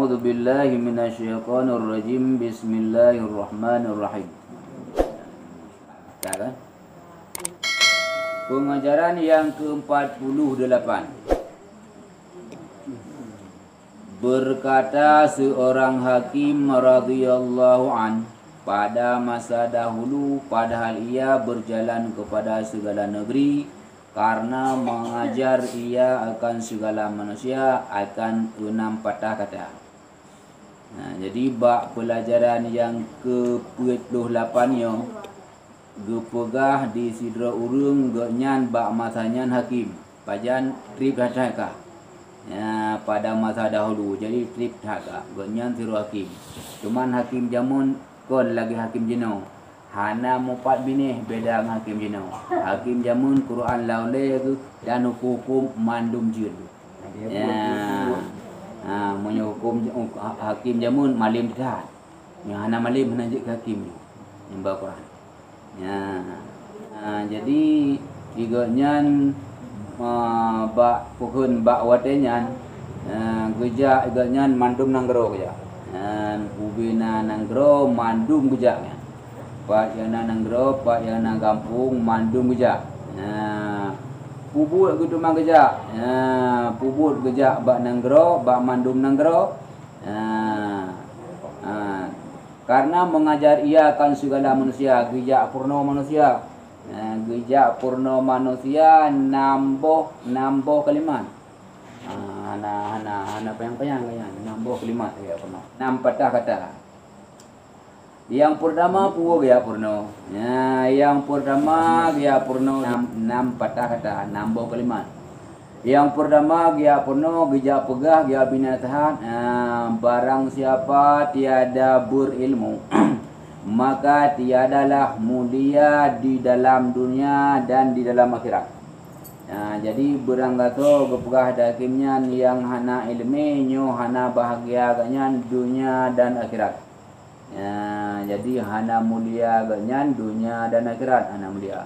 A'udzu billahi minasyaitonir rajim. Bismillahirrahmanirrahim. Kan? Pengajaran yang ke-48. Berkata seorang hakim radhiyallahu an, pada masa dahulu padahal ia berjalan kepada segala negeri, karena mengajar ia akan segala manusia akan 6 patah kata. Jadi bab pelajaran yang ke-48 nya gepegah di sidra urung genyan bab masanyan hakim pajan trip hataka. Pada masa dahulu jadi trip hataka genyan siru hakim. Cuman hakim jamun kon lagi hakim jenau. Hana mupat binih beda dengan hakim jenau. Hakim jamun Quran laule tu dan hukum mandum jin. Hukum hakim jamun malim tidak. Yang hana malim hana jik hakim ni. Nyembah Quran. Jadi iganya bak pukun bak watenyan gejak iganya mandum nanggro gejak. Ubina nanggro mandum gejak. Pak yana nanggro, pak yana kampung mandum gejak. Pubut gitu mang gejak. Pubut gejak bak nanggro, bak mandum nanggro. Karena mengajar ia akan segala manusia, gejak purno manusia. Gejak purno manusia namboh kalimat. Hana payang namboh kalimat ya purno. 6 patah kata. Yang pertama puwo gaya purno. Yang pertama gaya purno 6 patah kata, namboh kalimat. Yang pertama gaya purno gejak pegah gaya binatahan. Barang siapa tiada berilmu maka tiadalah mulia di dalam dunia dan di dalam akhirat. Jadi berang kata gepegah dakimnya yang hana ilmi nyo hana bahagia ganyan dunia dan akhirat. Jadi hana mulia ganyan dunia dan akhirat hana mulia.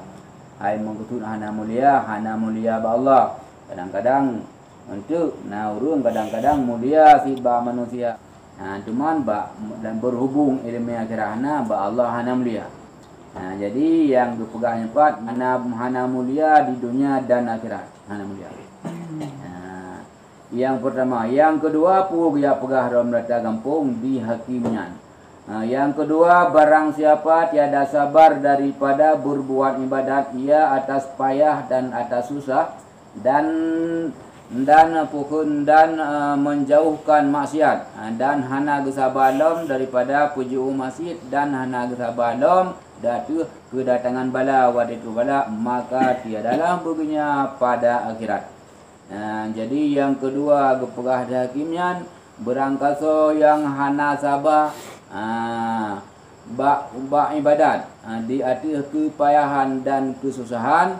Hai mengkutut hana mulia ba Allah. Kadang-kadang untuk urung kadang-kadang mulia si ba manusia. Cuman ba dan berhubung ilmu akhirat hana ba Allah hana mulia. Jadi yang dipegahnya 4 hana mulia di dunia dan akhirat hana mulia. Yang pertama, yang kedua pegah dalam data kampung di hakimnya. Yang kedua, barang siapa tiada sabar daripada berbuat ibadat ia atas payah dan atas susah dan menjauhkan maksiat dan hana gesabalom daripada puju masjid dan hana gesabalom datu kedatangan bala waditu bala maka tiadalah baginya pada akhirat. Jadi yang kedua gepegah hakimnya berangkaso yang hana sabar bak ibadat di atas kepayahan dan kesusahan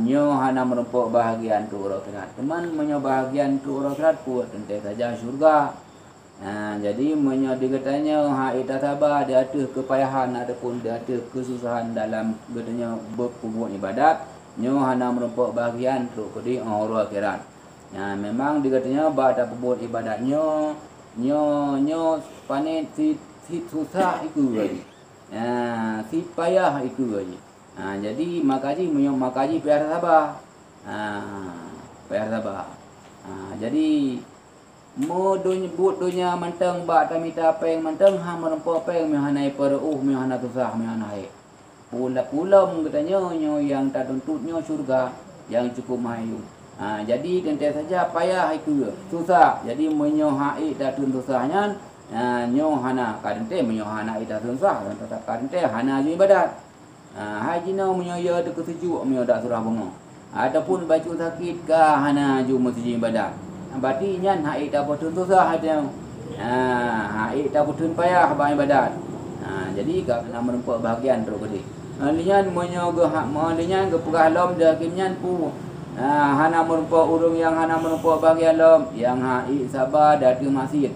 nyo hana merempuk bahagian tu akhirat. Teman menyo bahagian tu akhirat puat tentu saja syurga. Jadi menyo dikatanya haita sabar di atas kepayahan ataupun di atas kesusahan dalam katanya berbuat ibadat nyo hana merempuk bahagian tu kedi akhirat. Memang dikatanya ba ada berbuat ibadat nyo panen si susah itu lagi. Si payah itu lagi. Jadi makaji biar sabar. Biar sabar. Jadi dunia menteng ba tamita peng menteng ha merempo peng mihanai peruh mihana susah mihana hai. Pula-pula katanya nyo yang tak tuntutnya surga yang cukup mayu. Jadi tentu saja payah itu susah. Jadi menyohai datun susahnya nyo hana kadente menyohana ita susah dan tetap kadente hana ibadat. Haji nau menyoya de kesejuk menyo dak surah bunga. Ataupun baju sakit ka hana ju masjid ibadat. Berarti nyan hai tak potun susah ada. Hai tak potun payah ba ibadat. Jadi ka kena merempuk bahagian terus kedi. Lian menyo ge pegah lom de kimnyan pu. Hana merempuk urung yang hana merempuk bahagian lom yang hai sabar datu masjid.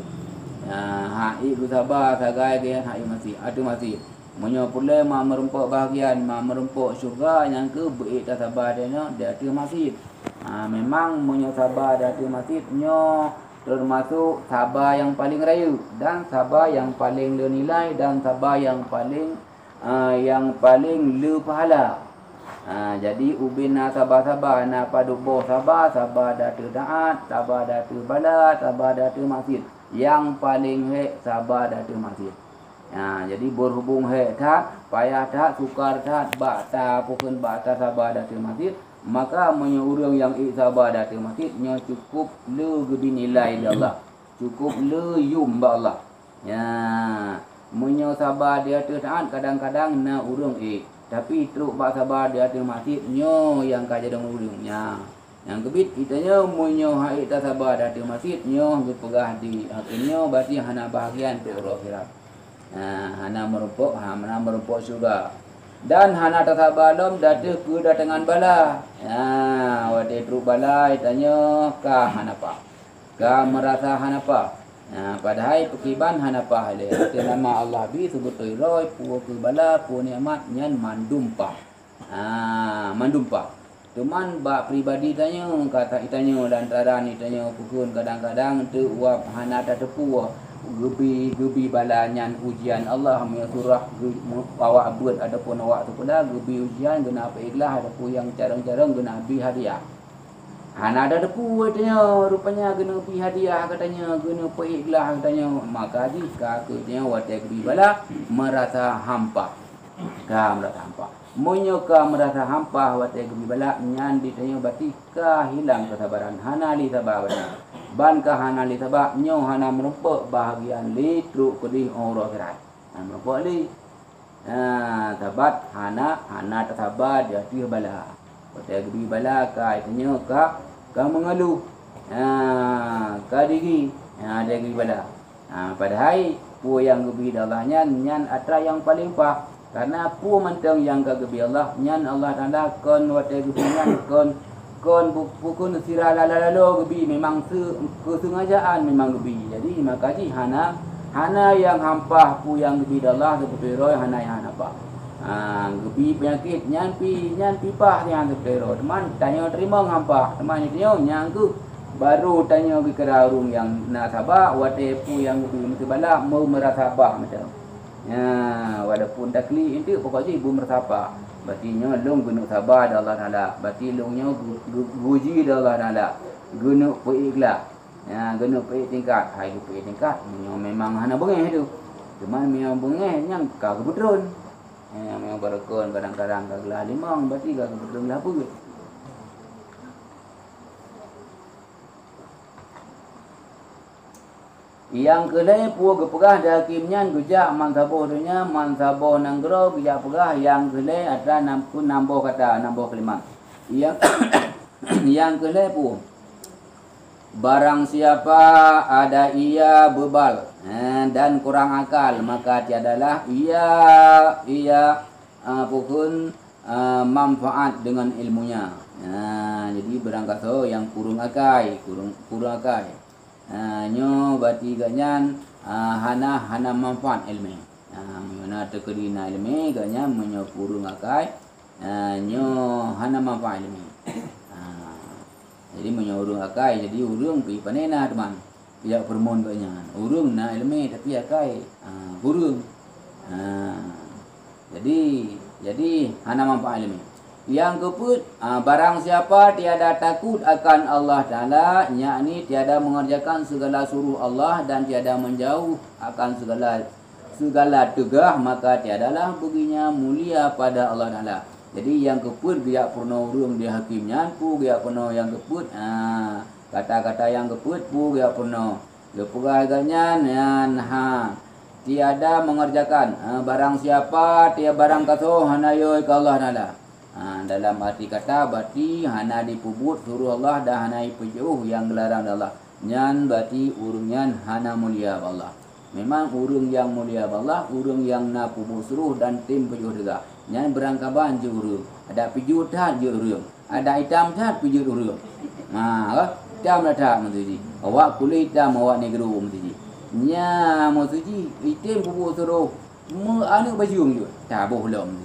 Hai ku sabar sagai ke hai masjid atu masjid. Menyo pula merempuk bahagian merempuk syurga yang ke baik tak sabar dia datu masjid. Memang menyo sabar datu masjid nyo termasuk sabar yang paling raya dan sabar yang paling nilai dan sabar yang paling le pahala. Jadi ubina sabar-sabar na padubo sabar datu taat, sabar datu bala, sabar datu maksiat. Yang paling sabar datu maksiat. Jadi berhubung tak, payah tak, sukar tak, bata pukun bata sabar datu maksiat, maka orang yang sabar datu maksiat nya cukup le gebi nilai Allah. Cukup le yum ba Allah. Menyo sabar dia taat kadang-kadang na urung tapi teruk bak sabar dia ada masjid nyo yang kaja dong urungnya. Yang kebit kitanya munyo hai ta sabar dia ada masjid nyo berpegah di hakinyo berarti hana bahagian tu akhirat. Hana merumpok surga. Dan hana ta sabar lom datu kedatangan bala. Wate teruk bala itanya ka hana pa. Ka merasa hana pa. Padahal pekiban hanapa hale nama Allah bi sebut roy pu bala pu nikmat nyan mandumpa. Mandumpa. Cuman bak pribadi tanya kata itanya lantaran itanya pukun kadang-kadang tu uap hana ta tepu gebi bala nyan ujian Allah me surah awak buat adapun awak tu pula gebi ujian guna apa ikhlas adapun yang jarang-jarang guna bi hadiah. Hana ada depu katanya rupanya kena pi hadiah katanya kena pi ikhlas katanya maka di kakaknya watai kebi bala merasa hampa merasa hampa monyo merasa hampa watai kebi bala nyan ditanya berarti hilang kesabaran hana li sabar ban ka hana li sabar nyo hana merumpuk bahagian li truk kedih orang kerat merumpuk li tabat hana tersabar dia ti bala watai kebi bala katanya ka mengeluh ka diri ada gigi bala padahal pu yang gebi Allah nyan atra yang paling pah karena pu mentang yang ka gebi Allah nyan Allah Taala kon wate gebi nyan kon pukun sira lalu gebi memang kesengajaan memang gebi jadi makaji hana yang hampah pu yang gebi Allah seperti roy hana yang hana pa gebi penyakit nyan pipah yang terpero teman tanya terima ngampah teman itu yang tu baru tanya ke kerarung yang nak sabar watepu yang gebi mesti bala mau merasa sabar macam walaupun takli itu pokoknya ibu merasa sabar berarti nya long guna sabar dah Allah Taala berarti longnya guji dah Allah Taala guna ikhlas guna tingkat hai tingkat memang hana bengeh tu cuman memang bengeh yang ka kebetulan memang barakon kadang-kadang kaglah limang berarti kagak betul apa ke yang kelai pu gepegah dakimnya gujak mansaboh dunya mansaboh nanggro gejak pegah yang kelai ada nambah kata nambah kalimat yang kelai pu barang siapa ada ia bebal dan kurang akal maka tiadalah ia pukun manfaat dengan ilmunya. Jadi berangkat yang kurang akal nyo berarti ganyan hana manfaat ilmu. Mana terkedina ilmu ganyan menyo kurang akal nyo hana manfaat ilmu. Jadi menyuruh akai jadi urung pi panena teman. Dia permon banyak. Urung na ilmu tapi akai urung. Jadi hana manfaat ilmu. Yang keput barang siapa tiada takut akan Allah Taala yakni tiada mengerjakan segala suruh Allah dan tiada menjauh akan segala tegah maka tiadalah baginya mulia pada Allah Taala. Jadi yang keput dia purno urung dia hakimnya pu dia purno yang keput kata-kata yang keput pu dia purno gepugahnya tiada mengerjakan barang siapa tiada barang kaso hanayo ke Allah Taala. Dalam arti kata berarti hana dipubut suruh Allah dah hana pejauh yang dilarang Allah. Nyan berarti urungnya hana mulia Allah. Memang urung yang mulia Allah, urung yang na pubut suruh dan tim pejauh juga. Nyan berangkaban je urung. Ada pejauh tak je urung. Ada hitam tak pejauh urung. Hitam dah tak maksudnya. Awak kulit hitam awak negro maksudnya. Nya maksudnya hitam pubut suruh. Anu baju je. Tak boleh maksudnya.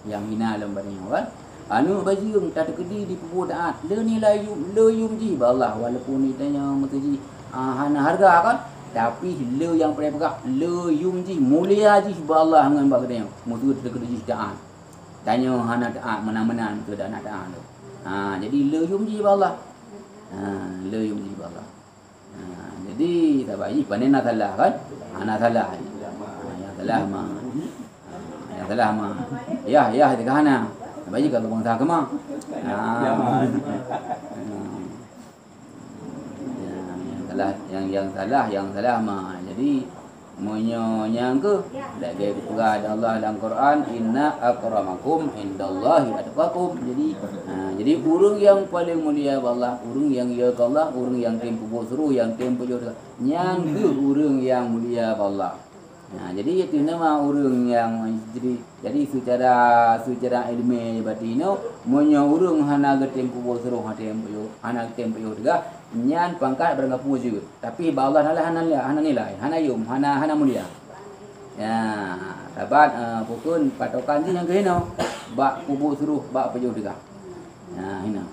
Yang hina dalam badannya kan anu baju tak terkedi di pebudaan le nilai le yum ji Allah walaupun ni tanya mesti hana harga kan. Tapi le yang paling pegah le yum ji mulia ji ba Allah ngan ba kedai mutu dekat ji taat. Tanya hana taat mana-mana tu dah nak taat tu. Jadi le yum ji ba Allah. Le yum ji ba Allah. Jadi tak baik panen nak salah kan? Nak salah. Yang salah mah. Yang salah mah. Ya dekat hana. Baik kalau bangsa ke mah. Yang salah mah. Jadi monyonya ke lagi perkara Allah dalam Quran, inna akramakum indallahi atqakum. Jadi urang yang paling mulia Allah, urang yang ya Allah, urang yang tempo suruh, yang tempo jodoh, yang ke urang yang mulia Allah. Jadi itu nama urang yang jadi secara ilmu batino monyo urang hana ke tempo suruh hana tempo juga nyan pangkat beranggapu juga. Tapi ba Allah hana nilai, hana yum, hana mulia. Ya, sahabat pukun patokan ni yang ke hino. Ba kubu suruh ba pejuh juga. Ya, hino.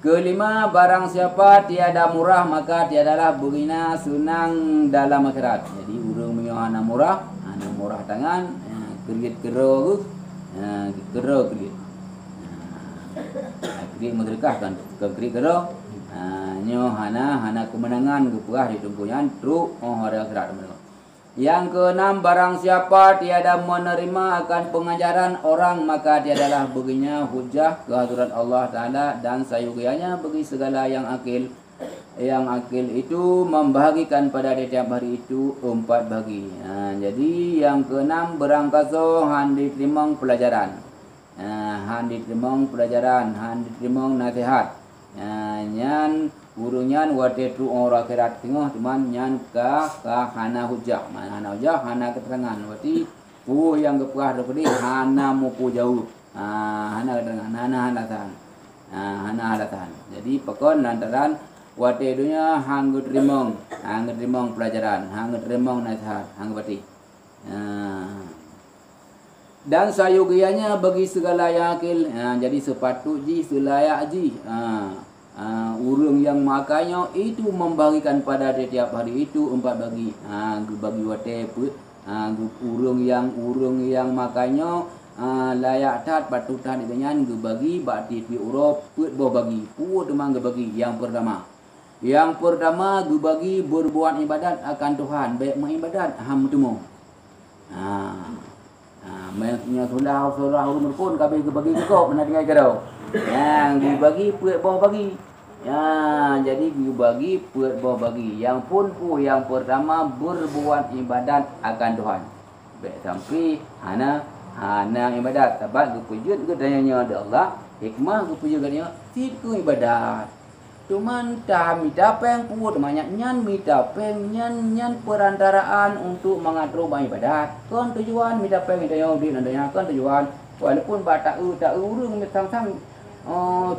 Kelima, barang siapa tiada murah maka tiadalah baginya senang dalam akhirat. Jadi urang punya hana murah tangan, kerit kero kerit merdeka kan kerit kero nyo hana kemenangan kepuah di tungkuan truk hari akhirat mereka. Yang keenam, barang siapa tiada menerima akan pengajaran orang maka tiadalah baginya hujah kehadiran Allah Ta'ala dan sayugianya bagi segala yang akil. Yang akil itu membahagikan pada setiap hari itu 4 bagi. Jadi yang keenam, berangkaso han diterima pelajaran. Han diterima pelajaran, han diterima nasihat. Nyan urunyan wate tu orang akhirat tengah teman nyan ka hana hujah. Hana hujah, hana keterangan. Berarti yang kepuah daripada hana mupu jauh. Hana keterangan, hana halatan. Jadi pekon lantaran wate dunia hang terima pelajaran, hang terima nasihat, hang berarti. Dan sayugianya bagi segala yang akil. Jadi sepatut ji selayak ji. Urang yang makanya itu membagikan pada setiap hari itu 4 bagi. Bagi wate put. Urang yang makanya layak tat patutan dengan bagi bakti fi urop put bo bagi. Put memang bagi yang pertama. Yang pertama bagi berbuat ibadat akan Tuhan, baik mengibadat ham temu. Nya sudah urang pun kabeh bagi kok benar dengan kau. Yang dibagi put bo bagi. Jadi dibagi put bo bagi. Yang pun yang pertama berbuat ibadat akan Tuhan. Baik sampai hana ibadat sebab gupujud ke tanya ada Allah, hikmah gupujud katanya siku ibadat. Cuman dah minta peng pun banyak nyan minta peng nyan perantaraan untuk mengatur ibadat. Kan tujuan minta peng tanya di nandanya kan tujuan walaupun tak urung sang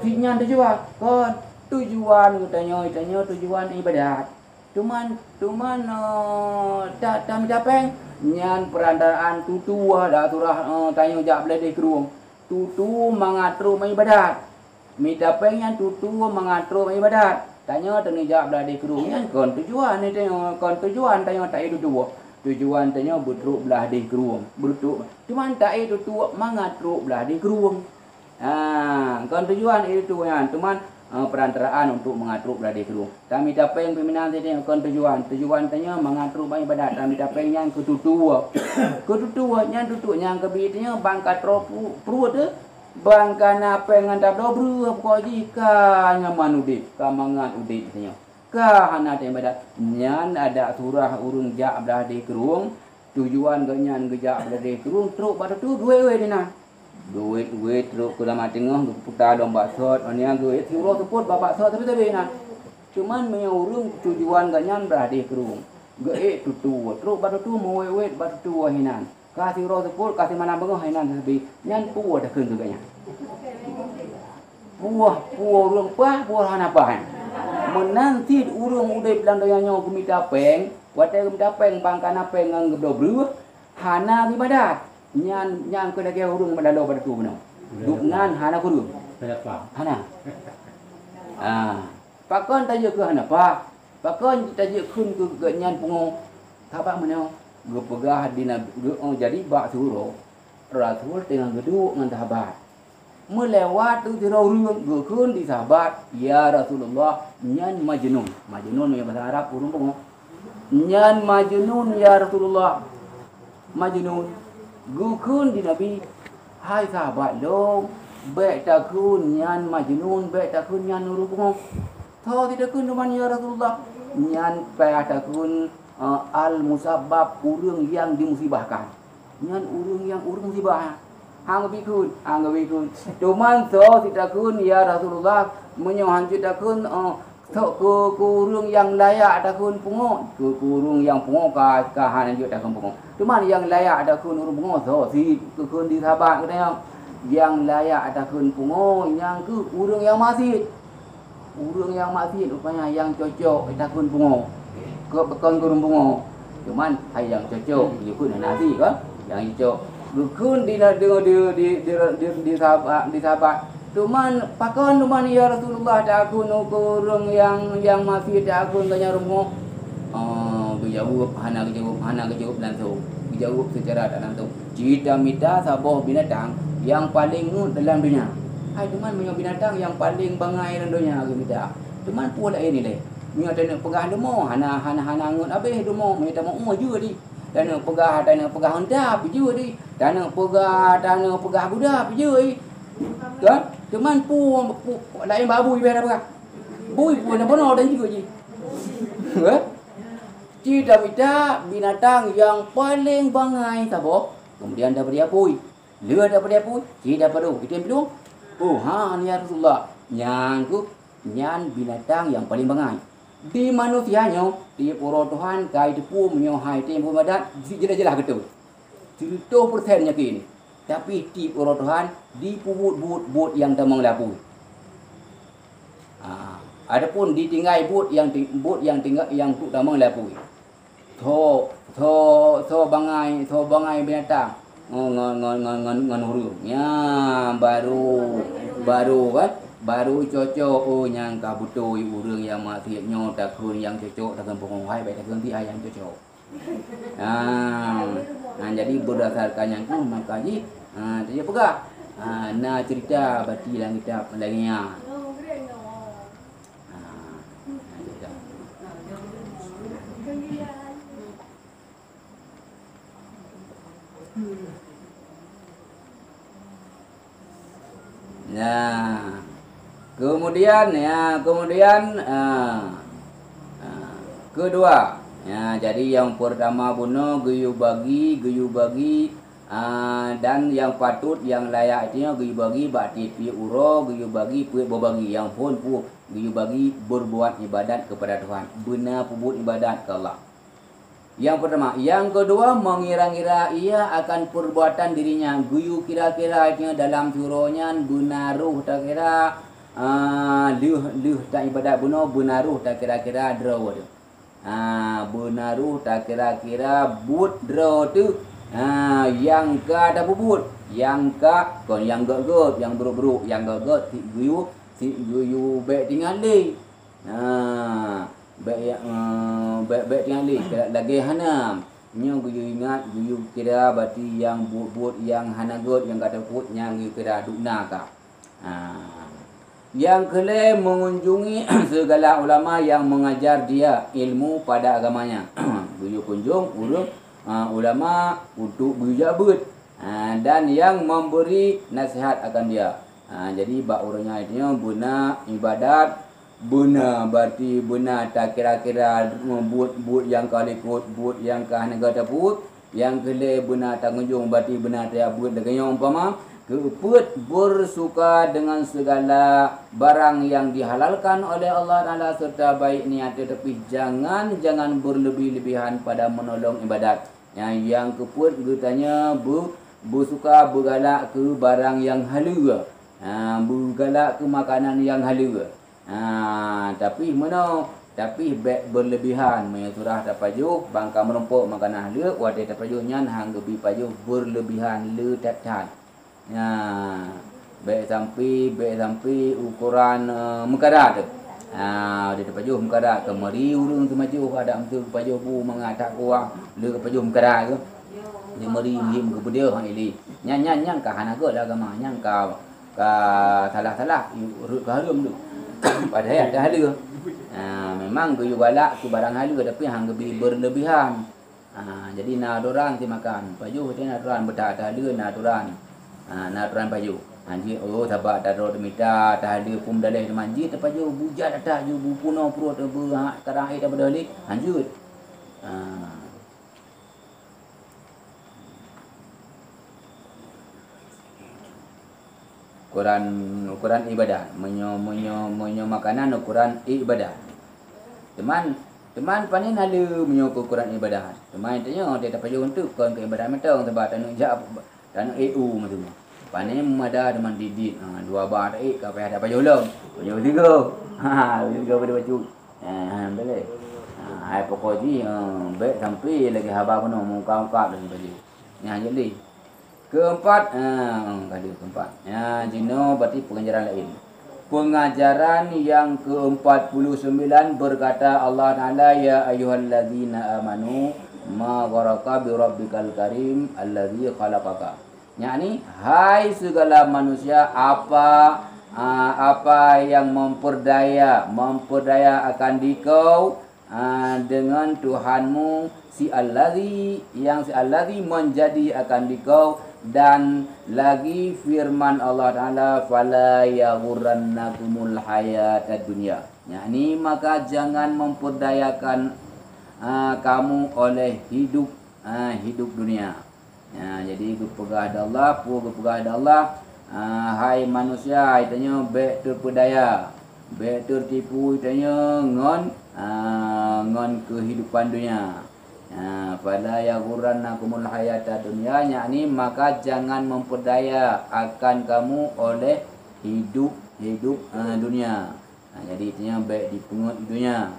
nyan tujuan kan tujuan tanya tujuan ibadat. Cuman tak minta peng nyan perantaraan tutu dah turah tanya jak beladai keruang. Tutu mengatur ibadat. Minta pengen tutu mengatur ibadat. Tanya tanya jawab belah di kerungan kon tujuan ni tanya kon tujuan tanya tak itu dua. Tujuan tanya bertruk belah di kerung. Bertruk. Cuman tak itu tu mengatur belah di kerung. Kon tujuan itu kan. Cuman perantaraan untuk mengatur belah di kerung. Tak minta pengen pimpinan tanya kon tujuan. Tujuan tanya mengatur ibadat. Tak minta pengen yang ketutua. Ketutua yang tutu yang kebitnya bangkat ropu perut tu. Bangkana pengen tak dobru apa jika nyaman udik kamangan udik tanya ka hana ibadat nyan ada surah urung jak belah di kerung tujuan ganyan gejak belah di kerung truk pada tu duit dina duit truk ke dalam tengah putar domba sot ania duit surah seput bapak sot tapi nah cuman menyurung tujuan ganyan belah di kerung ge tutu truk pada tu mau pada tu hinan kasih roh sepul kasih mana bengah hinan tapi nyan puah dah keun ganya puah urang puah hana pahan menanti urang udai bilang dayanya kumita peng wate kumita peng bangkana peng ngang dobru hana ibadat nyan ke dage urang badalo pada tu benar Duknan hana kudu. Kenapa? Hana. Pakon tajuk ke hana pak. Pakon tajuk kun ke nyan pungo. Tabak mana? Gue pegah di nabi. Jadi bak suruh. Rasul tengah geduk dengan sahabat. Melewat tu tirau ruang gue kun di sahabat. Ya Rasulullah nyan majnun. Majnun yang bahasa Arab urung pungo. Nyan majnun ya Rasulullah. Majnun. Gue kun di nabi. Hai sahabat dong. Baik takun nyan majnun, baik takun nyan nurubung. Tahu tidak kun duman ya Rasulullah. Nyan baik takun al-musabbab urang yang dimusibahkan. Nyan urang yang urang musibah. Hang bikun. Duman tahu tidak kun ya Rasulullah menyohan tidak kun tok ke kurung yang layak takun pungo. Ke kurung yang pungo ka hanan jo takun pungo. Duman yang layak takun urang pungo so si ke kun di sahabat katanya. Yang layak takun pungo yang ke urang yang masih rupanya yang cocok takun pungo ke bekon kurung pungo cuman hai yang cocok ikut nasi kan yang cocok dukun di sahabat cuman pakon cuman ya Rasulullah takun kurung yang masih takun tanya rungo berjawab hana kejawab langsung berjawab secara tak langsung jika minta sabah binatang yang paling dalam dunia. Hai teman punya binatang yang paling bangai dalam dunia kita. Teman pula ini leh. Punya tanah pegah demo, hana ngut habis demo, minta mau juga di. Tanah pegah hendak juga di. Tanah pegah budak juga di. Kan? Teman pu lain babu ibarat pegah. Bui pun nak benar dan juga ji. Cita minta binatang yang paling bangai sabok. Kemudian dapat dia pui. Dia dapat dia pun, dia dapat tu. Kita belum. Ni ya Rasulullah. Nyan binatang yang paling bangai. Di manusianya, di pura Tuhan, kai tepu menyohai tempo badat, jelas-jelas gitu. 100% yakin. Tapi di pura Tuhan, di but yang tamang lapu. Adapun ditinggal but yang tinggal yang tu tamang lapu. So bangai binatang. Ngan huruf ya baru cocok yang kabutoi urang yang mati nyo takun yang cocok takun penguhai baik takun ti yang cocok jadi berdasarkan yang tu maka ji dia pegah cerita bati lang kita lainnya Nah, kemudian kedua, jadi yang pertama bunuh geyu bagi dan yang patut yang layak itu geyu bagi bakti pi uro geyu bagi pi berbagi yang pun geyu bagi berbuat ibadat kepada Tuhan, benar pubut ibadat ke Allah. Yang pertama, yang kedua mengira-ngira ia akan perbuatan dirinya. Guyu kira-kiranya dalam suronya benaruh tak kira liuh tak ibadat bunuh benaruh tak kira-kira draw tu. Benaruh tak kira-kira but draw tu. Yang ka tak bubut, yang ka kon yang gak yang beruk-beruk, yang gak si guyu baik tinggal ni. Baik tinggal ni lagi hanam nyo guyu ingat guyu kira berarti yang but yang hanagot yang kata put yang kira dukna ka yang kelima mengunjungi segala ulama yang mengajar dia ilmu pada agamanya guyu kunjung urut ulama untuk guyu jabut dan yang memberi nasihat akan dia jadi bak urutnya itu guna ibadat benar berarti benar tak kira-kira but yang kali kut but yang kah negara but yang kele benar tak kunjung berarti benar tak but dengan umpama keput bersuka dengan segala barang yang dihalalkan oleh Allah Taala serta baik niat tetapi jangan berlebih-lebihan pada menolong ibadat yang keput bertanya bersuka bergalak ke barang yang halal bergalak ke makanan yang halal tapi berlebihan surah tak pajuh bangka menumpuk makanan le wadah tak pajuh nyan hang gebi pajuh berlebihan le tak Baik sampai ukuran mengkarat tu. Dia terpajuh mengkarat ke mari urang tu maju ada tu pajuh bu mengatak kuang le ke pajuh mengkarat ke. Dia mari him ke bedia hang ili. Nyan ka hanaga lah agama nyan ka salah urut ke harum tu. Padahal ada hala. Memang geyu galak tu barang hala tapi hang gebi berlebihan. Jadi na dorang ti makan. Pajuh dia na dorang bedak hala na dorang. Na dorang pajuh. Anji sabak daro demita tahali pum daleh manji terpaju bujat atas ju bupuno perut tarang air daripada halik anjut. Ukuran ibadah menyo makanan ukuran ibadah. Teman panin halu menyo ukuran ibadah. Teman tanya dia terpaju untuk kon ke ibadah metong sebab tanuk jak tanuk EU macam tu. Panen ada teman didit. Dua bar tak ke payah ada payah ulang. Payah tiga. Tiga pada baju. Boleh. Hai pokok ji baik sampai lagi haba penuh muka-muka dengan baju. Yang jadi. Keempat, kali keempat. Jino berarti pengajaran lain. Pengajaran yang ke-49 berkata Allah Ta'ala ya ayyuhallazina amanu ma gharaka bi rabbikal karim allazi khalaqaka. Yakni hai segala manusia apa yang memperdaya akan dikau dengan Tuhanmu si allazi menjadi akan dikau. Dan lagi firman Allah Ta'ala fala yaghurrannakumul hayatad dunya. Yakni maka jangan memperdayakan kamu oleh hidup dunia. Jadi berpegang ada Allah, hai manusia itanya baik terpedaya, baik tertipu itanya ngon kehidupan dunia. Fala yaghurrannakumul hayatad dunya, yakni maka jangan memperdaya akan kamu oleh hidup dunia. Jadi itanya baik dipungut dunia.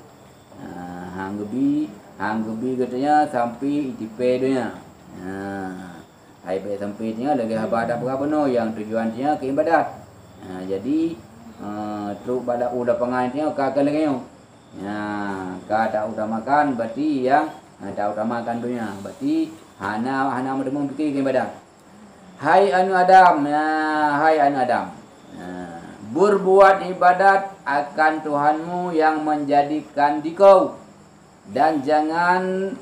Hang gebi katanya sampai itipe dunia. Hai baik sampai nya lagi haba ada berapa no yang tujuannya ke ibadat. Jadi truk bala udah pengannya ka kalengyo. Ka tak utamakan berarti yang tak utamakan dunia. Berarti hana mendemung fikir ke ibadat. Hai anu Adam, berbuat ibadat akan Tuhanmu yang menjadikan dikau dan jangan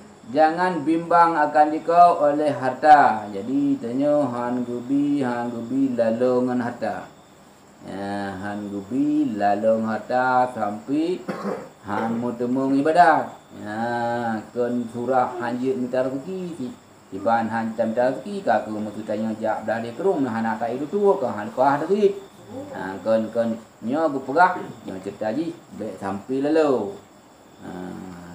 bimbang akan dikau oleh harta. Jadi tanya han gubi lalongan harta. Han gubi lalong harta sampai han mutemung ibadat. Kon surah hanjit minta rezeki tiban han minta rezeki ka ke mutu tanya jak dah dia kerung han tak itu tu ke han kah duit. Kon nyo berperah nyo cerita ji baik sampai lalu.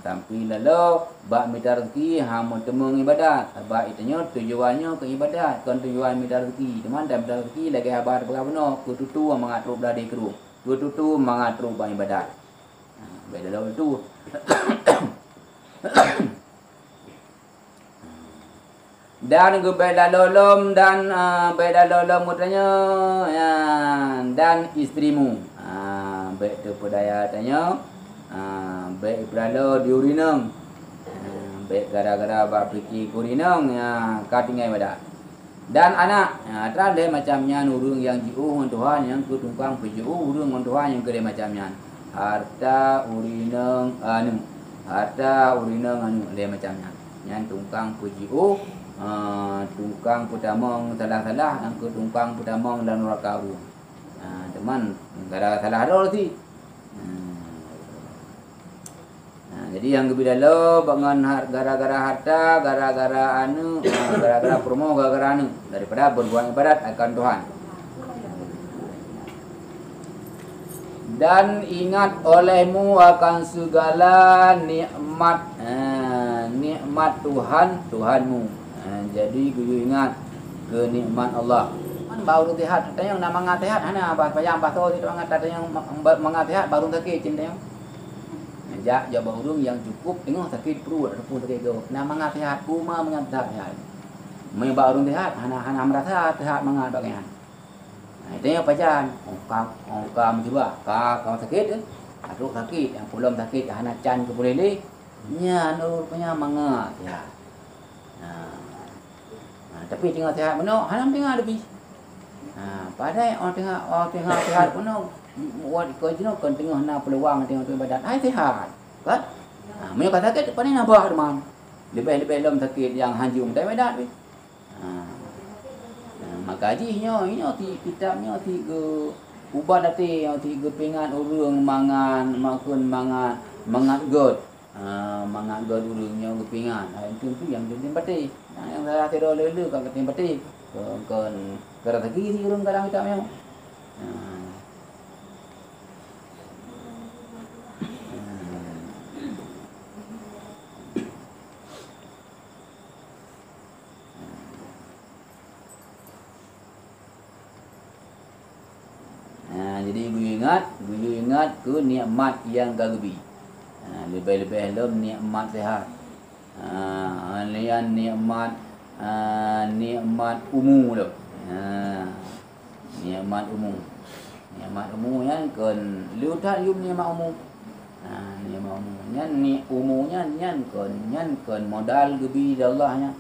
Sampai lalu bak minta rezeki hang mutemung ibadat. Sebab itanya tujuannya ke ibadat, kon tujuan minta rezeki. Teman dah minta rezeki lagi habar berapa no kututu mengatur dah dia kerung. Kututu mengatur bang ibadat. Baik lalu itu. Dan beda lolom dan beda lolom mutanya dan istrimu. Baik terpedaya tanya. Baik berada di urinang. Baik gara-gara bab fikir kurinang ka tinggal ibadat. Dan anak ada macamnya urang yang jiu Tuhan yang ketumpang peju urang Tuhan yang kedai macamnya. Harta urinang anu le macamnya. Yang tungkang pujiu tungkang putamong salah-salah yang ketumpang putamong dan neraka. Teman gara salah ada sih. Jadi yang lebih dalam bangan gara-gara harta, gara-gara anu, gara-gara promo, gara-gara anu daripada berbuat ibadat akan Tuhan. Dan ingat olehmu akan segala nikmat Tuhanmu. Jadi kudu ingat ke nikmat Allah. Baru lihat tanya nak mengatahat ana apa yang pasal itu mengatahat yang mengatahat baru sakit cinta. Jak jawab urung yang cukup tengok sakit perut ataupun sakit go. Nak mengatahat kuma mengatahat. Mai baru lihat hana merasa sehat mengat bagian. Itu yang pajan. Ongkam juga. Kau sakit. Aduk sakit. Yang pulang sakit. Hana can ke boleh le. Nya nur punya manga. Ya. Tapi tengah sehat benar. Hanam tengah lebih. Padahal orang tengah sehat benar. Buat kau jenuh kan tengah nak peluang tengah badan. Hai sehat. Kan? Punya kata sakit. Paling nambah teman. Lebih-lebih dalam sakit yang hanjung. Tak badan. Maka hajinya kitabnya tiga ubat nanti yang tiga pingat urang mangan makan mangat god mangat god urangnya ke pingat itu yang penting pati yang saya tidak lelu kan penting pati kan kerana lagi urang kadang kitabnya jadi guyu ingat ke nikmat yang gagebi. Lebih-lebih dalam nikmat sehat. Lian nikmat umum tu. Nikmat umum. Nikmat umum yang kan liutat yum nikmat umum. Nikmat umum nyan ni umumnya nyan kan modal gebi Allah nya.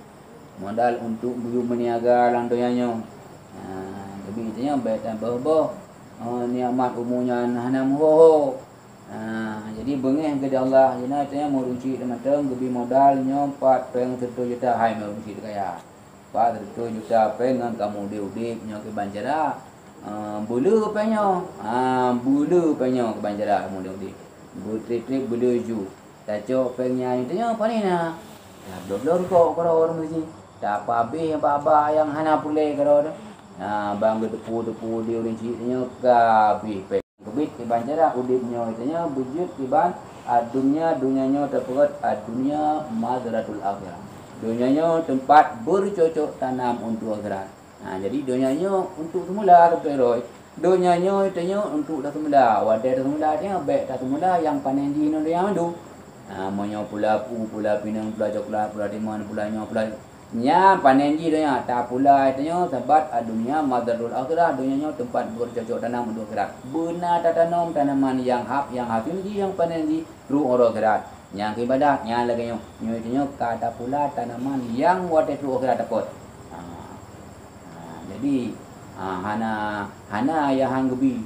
Modal untuk buyu meniaga landoyannya. Gebi itu nya baik dan bah nikmat umumnya hanam ho. Jadi bengih ke Allah jena tanya merunci temateng gebi modalnya 4.1 juta hai merunci kaya. 4.1 juta pengen kamu diudipnya ke Banjara. Bulu penyo. Bulu penyo ke Banjara kamu diudip. Trip buluju. Tacok pengnya itu nya apa ni na? Ya blor kok orang mesti. Tak apa yang hana pule karo. Bang depu dia rincinya kabeh kebit ke Banjara udipnya itunya bujut tiban dunianya terperut dunia mazratul akhirah. Dunianya tempat bercocok tanam untuk akhirat. Jadi dunianya untuk semula terperut. Dunianya itunya untuk dah semula. Wadai dah semula dia baik dah semula yang panen di no dia mandu. Monya pula pinang pula coklat pula diman pula nyo pula nya panen ji dia tak pula itunya sebab dunia mazdarul akhirah dunianya tempat bercocok tanam untuk akhirat. Benar tanam tanaman yang hasil ji yang panen ji ru orang akhirat. Yang ibadat nya lagi nyo itunya kata pula tanaman yang wate ru akhirat dapat. Jadi hana yang hang gebi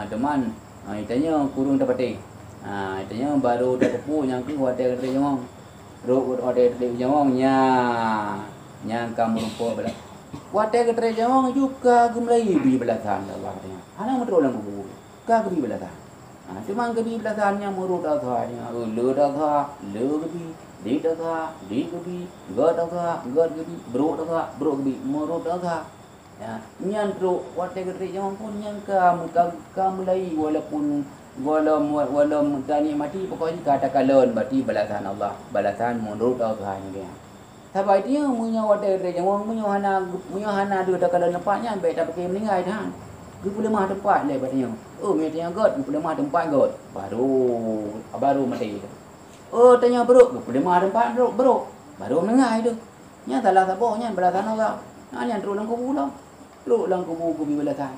teman itunya kurung dapat. Itunya baru dah tepu yang ke wate kerja jomong. Ru wate kerja jomong nya kamu rupa bela. Wate kerja jomong juga gemlai bi belasan Allah katanya. Hana metro lang kubu. Ka gebi belasan. Cuma gebi belasannya murut athanya. Le dah le gebi. Di dah gebi. God gebi. Bro gebi. Murut dah. Ya, nyan tro wate kerja jomong pun yang kamu lai walaupun tani mati pokoknya kata kalon berarti balasan Allah, balasan menurut Allah dia. Sebab dia punya wadah dia jangan punya hana dia tak kalau nampaknya baik tak pakai meninggal dah. Dia boleh mah tempat le katanya. Dia god, boleh mah tempat god. Baru mati. Tanya bro, boleh mah tempat bro. Baru meninggal dia. Nya salah saboknya balasan Allah. Yang terus lang kubu lah. Lu lang kubu balasan.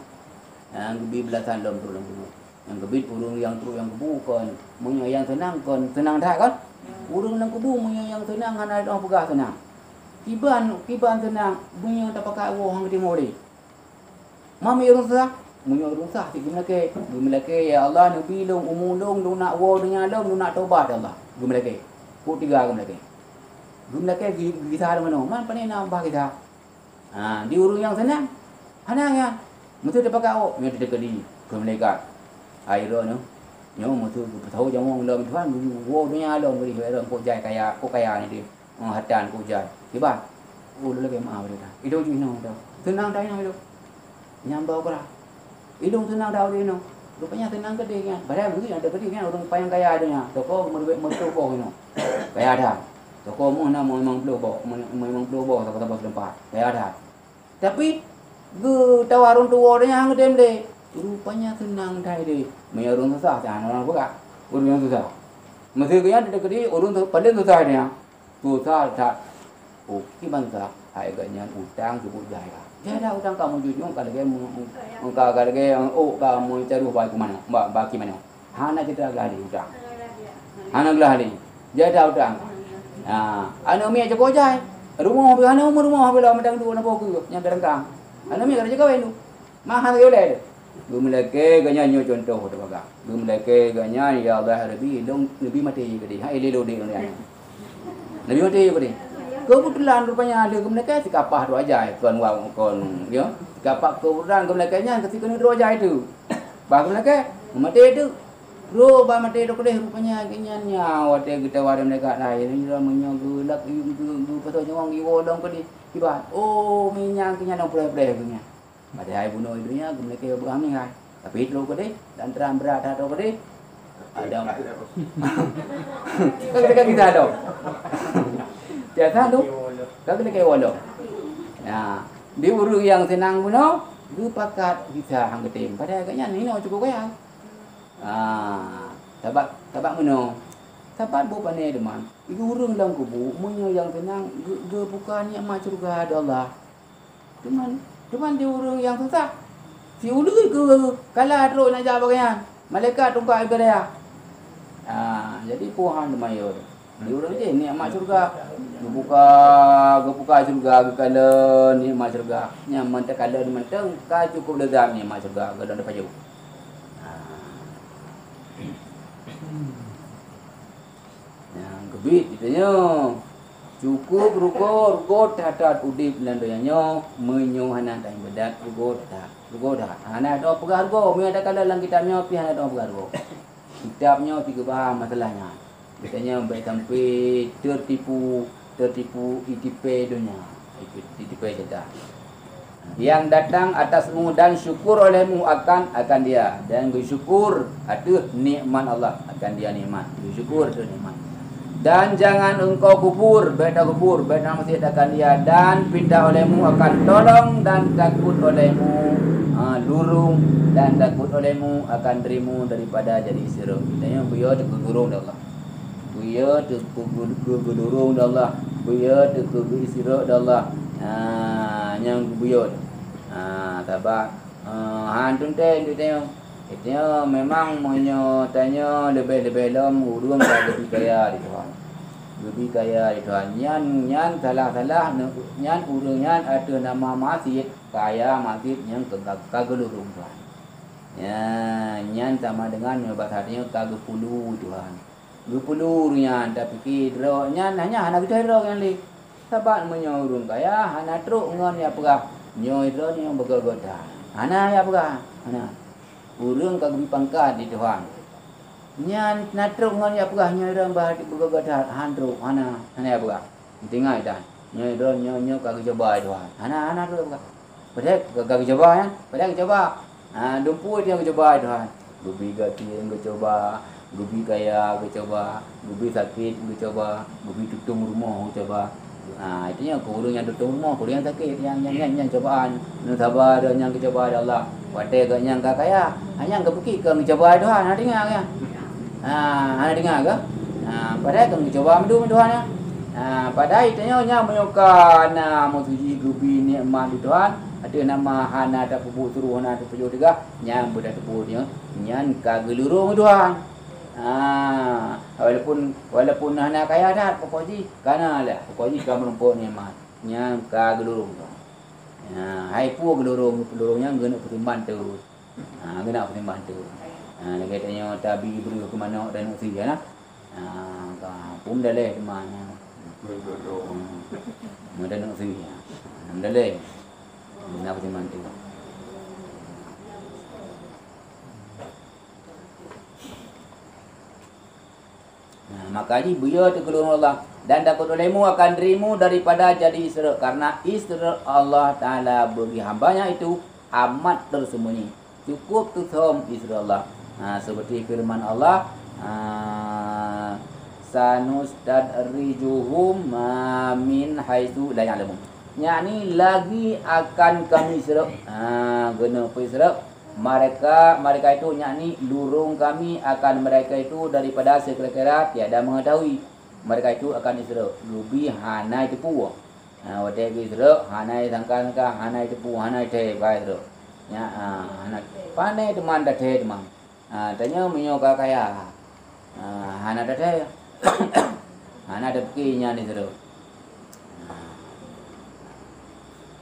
Yang gebi balasan dalam tu lang kubu. Yang gebit urung yang tu yang kubu kan munya yang senang senang dah kan urung nang kubu munya yang senang hana dah pegah senang kiban senang munya tak pakai wo hang di mori mami urung sah munya urung sah ti gumlake ya Allah nabi long umulong lu nak wo dunya long lu nak tobat Allah gumlake ku tiga gumlake kita mana man pane na bah kita di urung yang senang hana ya mesti tak pakai wo munya dekat di gumlake air no nyo mutu tahu jamong lom tuan wo dunia lom beri orang ko kaya ni dia hatan ko jai tiba lu lagi maaf dia idong ju no dah tenang dah no nyambau kara idong tenang dah dia no rupanya tenang ke dia kan padahal mungkin ada ke dia kan orang payang kaya adanya toko mertu ko no kaya dah toko mu na memang belum bawa tak sempat kaya dah tapi gu tawarun tu orangnya hang dem deh rupanya tenang dah dia. Punya orang susah jangan orang buka. Orang yang susah. Mesti kaya dekat dia orang tu paling susah dia. Susah tak. Kiban susah. Hai ganya utang cukup jaya. Tiada utang kamu jujur kalau ke muka kalau ke kamu cari baik mana baki mana. Hana kita lagi utang. Hana lagi. Tiada utang. Anu mi aja kojai. Rumah rumah bila madang dua nak aku yang derengkang. Anu mi kerja kau itu. Mahal boleh. Gumleke ganya nyo contoh tu baga. Gumleke ganya ya Allah Rabbi dong nabi mati gede. Ha ele lo de ni. Nabi mati gede. Kebetulan rupanya ada gumleke sikapah tu aja kon ya. Sikapah kebetulan gumleke nya ketika ni aja itu. Bah gumleke mati itu. Ro ba mati dok deh rupanya kenyanya wate kita ware mereka lain ni ramanya gelak gu patut nyawang iwodong ko di iba oh minyak kenya dong pure-pure kenya padahal bunuh idunya gumle ke buang ni hai tapi itu ko deh dan terang berat ada ko deh ada kagak kita ada tiada tu kagak ke wolo nah di uru yang senang bunuh du pakat bisa hang ketim padahal kenya ni no cukup kaya tabak meno. Tabat bu pane deman. Iku urang dalam kubu, munyo yang tenang, ge bukan yang mak surga ada Allah. Deman dia urang yang susah. Si ulu ke kalah teruk nak jawab bagian. Malaikat tunggu ibadah. Jadi puhan demayo. Dia urang je ni mak surga. Gebuka surga gekala ni mak surga. Nya mentang kala mentang ka cukup lezat ni mak surga gadon depan jauh. Gebit ditanya cukup rugo tatat udip landoyanyo menyo hana tai bedat rugo dah hana do pegargo mi ada kala lang kitabnya pi hana do pegargo kitabnya tiga bahan masalahnya ditanya baik sampai tertipu ITP dunia ITP jeda yang datang atasmu dan syukur olehmu akan dia dan bersyukur aduh nikmat Allah akan dia nikmat bersyukur tu nikmat dan jangan engkau kubur beda masjid akan dia dan pindah olehmu akan tolong dan takut olehmu lurung dan takut olehmu akan dirimu daripada jadi sirup kitanya buya tegurung dah Allah buya tegurung dah Allah buya tegur sirup dah Allah yang buyut tabak hantun teh ditanya itnya memang monyo tanya lebih lom urung lebih kaya di Tuhan lebih kaya di Tuhan nyan salah nyan urung nyan ada nama masjid kaya masjid yang kagelurung Tuhan ya nyan sama dengan bahasanya kagepulu Tuhan gepulu nyan tapi kidro nyan hanya anak kita ro yang li sabat monyo urung kaya hana truk ngon ya perah nyo ro ni yang begogoda hana ya perah hana urang kagak dipangkat di Tuhan. Nyan natruk ngan ya pegah nyerang bah di begogoda handru hana ya pegah. Tinggal dah. Nyo kagak coba Tuhan. Hana tu pegah. Padahal kagak coba kan? Padahal coba. Dumpu dia coba Tuhan. Gubi gati yang coba, gubi kaya coba, gubi sakit coba, gubi tutung rumah coba. Itunya kurang yang tutung rumah, kurang yang sakit yang cobaan. Nu sabar yang coba Allah. Wate ke yang kaya, hanya ke bukit ke coba Tuhan, ada dengar ke? Ada dengar ke? Padahal ke coba mendu Tuhan ya. Padahal itunya menyuka musuhi gubi nikmat Tuhan. Ada nama hana ada pupu suruh hana ada puju juga, yang budak tepu dia, yang kagelurung Tuhan. Walaupun hana kaya dah, pokoknya kana lah, pokoknya kamu rumput nikmat, yang kagelurung. Hai pu gelurungnya gena pertimbangan tu. Gena pertimbangan tu. Nak katanya tabi beri ke mana dan nak sia lah. Pun dah leh mana. Mudah nak sia. Dah leh. Gena pertimbangan tu. Makanya buya tergelurung Allah dan takut olehmu akan dirimu daripada jadi Isra karena Isra Allah Ta'ala bagi hambanya itu amat tersembunyi cukup tutup Isra Allah seperti firman Allah sanustadrijuhum min haitsu la ya'lamun yakni lagi akan kami Isra guna Isra mereka itu yakni lurung kami akan mereka itu daripada sekira-kira tiada mengetahui mereka itu akan Isra lubi hana itu puwa Wate ki teruk, hanai sangkan ka, hanai tepu, hanai te bai teruk. Ya, hanai pandai teman dah te teman. Tanya menyo ka kaya. Hana dah te. Hana ada perginya ni teruk.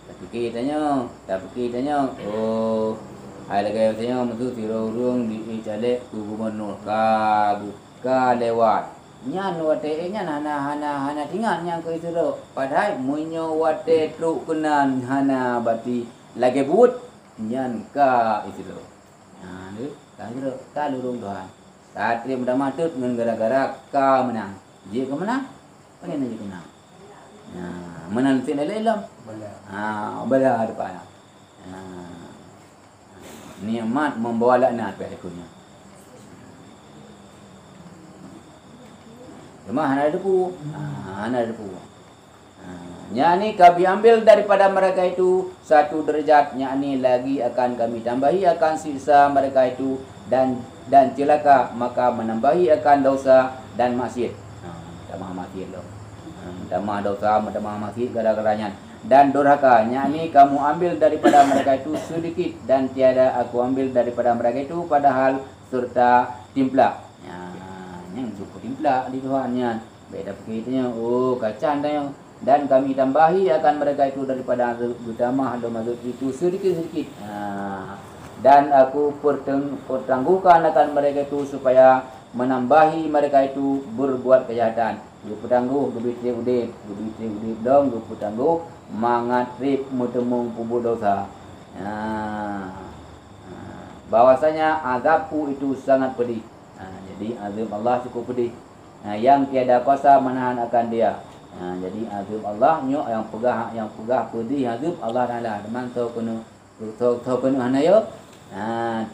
Tapi tanya, tak pergi tanya. Oh, ai lagi tanya mesti tiro urung di cale ku gubernur ka lewat. Nyan wate nyan hana tinggal yang ke itu tu. Padahal munyo wate truk kenan hana bati lagi but nyan ka itu tu. Ni ka itu ka lurung Tuhan. Satri mudah matut dengan gara-gara ka menang. Dia ke menang? Paling dia menang. Menang tin lelam. Bala depan. Niat membawa laknat pada kunya. Cuma hana depu. Hana depu. Nyani kami ambil daripada mereka itu satu derajat, nyani lagi akan kami tambahi akan sisa mereka itu dan celaka, maka menambahi akan dosa dan maksiat. Tambah maksiat loh. Tambah dosa, tambah maksiat gara-garanya. Dan durhaka, nyani kamu ambil daripada mereka itu sedikit dan tiada aku ambil daripada mereka itu padahal serta timplak. Yang cukup timplak di Tuhannya. Beda begitunya. Oh, kacang tanya. Dan kami tambahi akan mereka itu daripada azab utama halau mazut itu sedikit-sedikit. Dan aku pertangguhkan akan mereka itu supaya menambahi mereka itu berbuat kejahatan. Gue petangguh, gue udip dong, gue petangguh mangatrip mutemung pubu dosa. Bahwasanya azabku itu sangat pedih. Jadi azab Allah cukup pedih. Yang tiada kuasa menahan akan dia. Jadi azab Allah nyo yang pegah pedih azab Allah Taala. Teman tahu kena hanayo.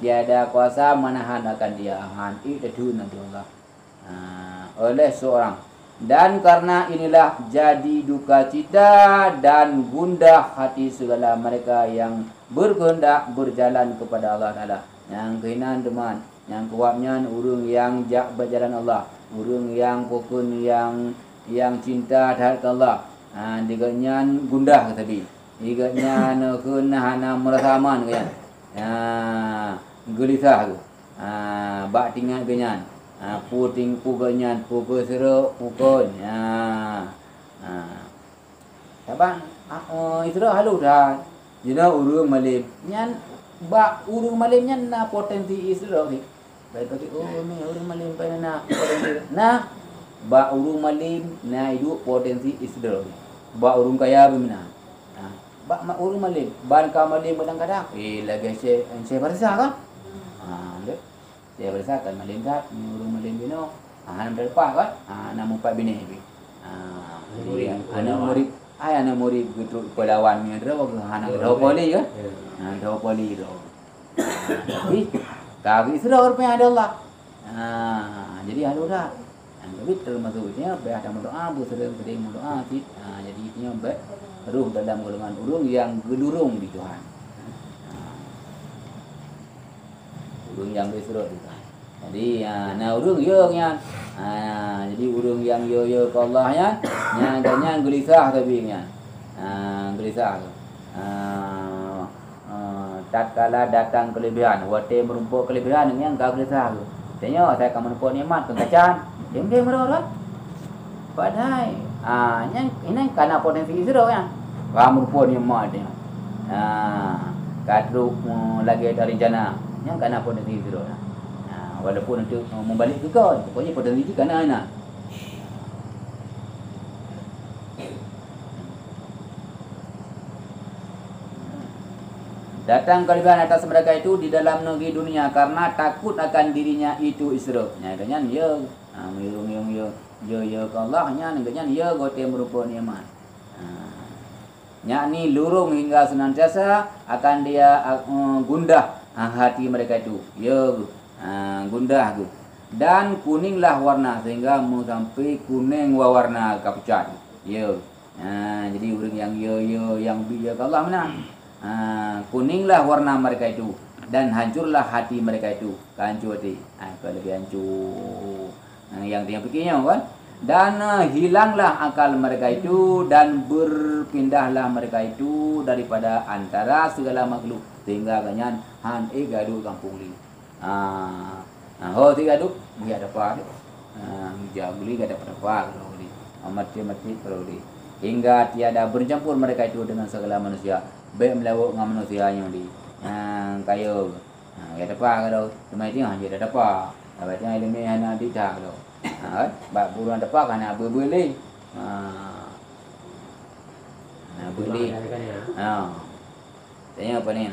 Tiada kuasa menahan akan dia. Itu tu nanti Allah. Oleh seorang. Dan karena inilah jadi duka cita dan gundah hati segala mereka yang berkehendak berjalan kepada Allah Taala. Yang kehinaan teman, yang kuatnya urung yang jak berjalan Allah, urung yang pokon yang cinta terhadap Allah. Diganyan gundah tadi. Diganyan kenahana merasa aman kan. Gelisah tu. Bak tinggal ganyan. Puting puganyan puga seruk pukun. Abang itu dah halu dah. Jadi urung malim nyan bak urung malim nyan na potensi isro ni. Baik bagi ni urung malim pa na potensi. Nah bak urung malim na hidup potensi isro ni. Bak urung kaya bimana. Bak urung malim ban ka malim kadang-kadang. Lagi saya berasa kan? Saya berdasarkan malim kat, urung malim bino, anak berdepan kan, anak empat bini ni. Anak murid, anak murid gitu pelawan ni ada, anak dah poli kan, dah poli tu. Tapi kaki sudah orang ada Allah. Jadi ada dah. Tapi termasuknya berada berdoa, bersering berdoa, jadi ini ruh dalam golongan urung yang gelurung di Tuhan. Urung yang berserut itu. Jadi urung yo nya. Jadi urung yang yo ke Allah nya, nya gelisah tapi nya. Gelisah. Tatkala datang kelebihan, wate merumpuk kelebihan yang enggak gelisah tu. Tanya saya akan merumpuk nikmat kekacan. Dia merah. Padahal nya ini karena potensi Israel ya. Kamu merumpuk nikmat dia. Kadru lagi ada rencana. Yang kena potensi Israel. Walaupun untuk membalik juga, pokoknya potensi itu kena anak. Datang kelebihan atas mereka itu di dalam negeri dunia karena takut akan dirinya itu Israel. Nyatanya ya, mirung ya ke Allah nya nganya ya gote merupa nikmat. Yakni lurung hingga senantiasa akan dia gundah hati mereka itu. Ya gundah tu. Dan kuninglah warna sehingga mau sampai kuning warna kapucat. Ya. Jadi orang yang yang biya Allah mana? Kuninglah warna mereka itu dan hancurlah hati mereka itu. Hancur hati. Kalau lebih hancur. Yang dia fikirnya kan? Dan hilanglah akal mereka itu dan berpindahlah mereka itu daripada antara segala makhluk sehingga ganyan han gaduh kampung li. Ho tiga gaduh dia dapat. Jabuli gak dapat apa kalau di mati kalau di hingga tiada bercampur mereka itu dengan segala manusia baik melawak dengan manusianya di kayo ya dapat kalau cuma itu hanya ada dapat abadnya ilmu hanya di dah kalau bab buruan dapat kan berbeli beli tanya apa ni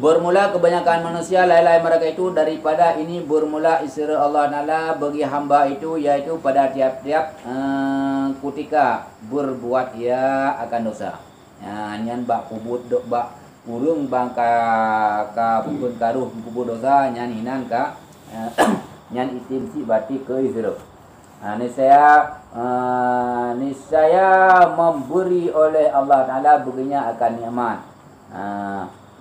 bermula kebanyakan manusia lain-lain mereka itu daripada ini bermula isra Allah Ta'ala bagi hamba itu yaitu pada tiap-tiap ketika berbuat ia akan dosa. Nyan bak kubut dok bak urung bangka ka pun karuh kubut dosa nyan hinan ka nyan itim si bati ke isra. Niscaya memberi oleh Allah Ta'ala baginya akan nikmat.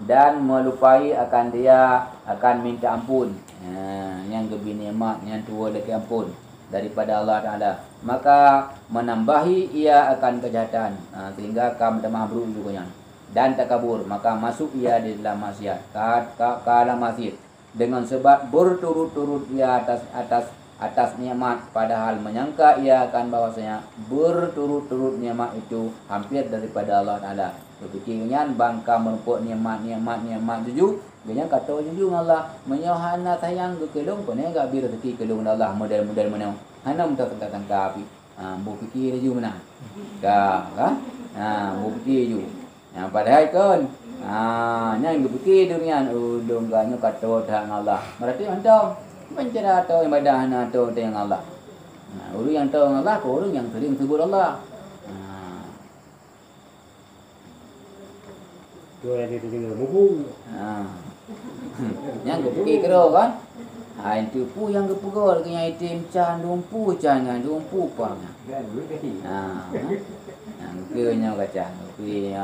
Dan melupai akan dia akan minta ampun yang lebih nikmat yang tua lagi ampun daripada Allah Ta'ala, maka menambahi ia akan kejahatan sehingga kamu demah buruk juga dan takabur, maka masuk ia di dalam maksiat dalam maksiat dengan sebab berturut-turut ia atas nikmat padahal menyangka ia akan bahwasanya berturut-turut nikmat itu hampir daripada Allah Ta'ala. Berfikirnya bangka merupakan nikmat tuju banyak kata tuju Allah menyohana sayang ke kelong pun enggak bir rezeki kelong Allah model-model mana hana minta tangkap api berfikir ju mana berfikir ju padahal kan yang berfikir dunia dongganya kata tang Allah berarti anda mencari tahu ibadah na tahu tang Allah orang yang tahu Allah ko orang yang sering sebut Allah Dua lagi tu juga mubu. Yang gepeki kero kan. Itu pu yang gepegol ke yang itim can dumpu can ngan dumpu pang. Ke nyau kacan. Ke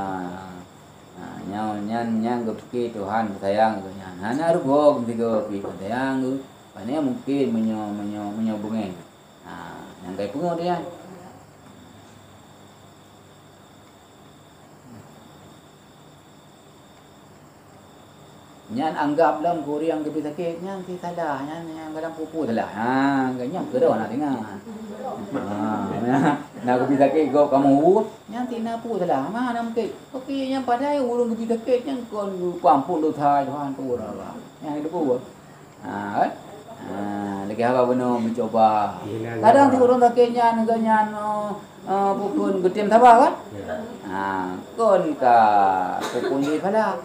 nyau nyang gepeki Tuhan sayang ke nyan. Hana rugo tiga pi sayang ke. Pane mungkin menyobungen. Yang kai pengol dia. Nyan anggap dalam kuri yang lebih sakit nyan si salah nyan yang kadang pupu salah ganyan ke dah nak dengar nak lebih sakit kau kamu nyan si napu salah mana mungkin okey yang padai urung lebih sakit nyan kon pampun dosa Tuhan tu lah yang itu pun lagi apa benar mencoba kadang si urung sakit nyan ganyan pukul getim sabar kan kon ka pukul ni pala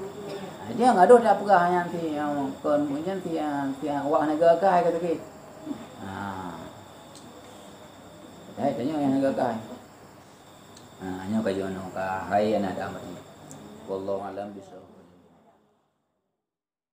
dia ngado dak pegah yang ti yang kon punya ti yang awak negara kai kata ke. Dai tanya yang negara kai. Nya ka jono ka hai ana dak mati. Wallahu alam bisawab.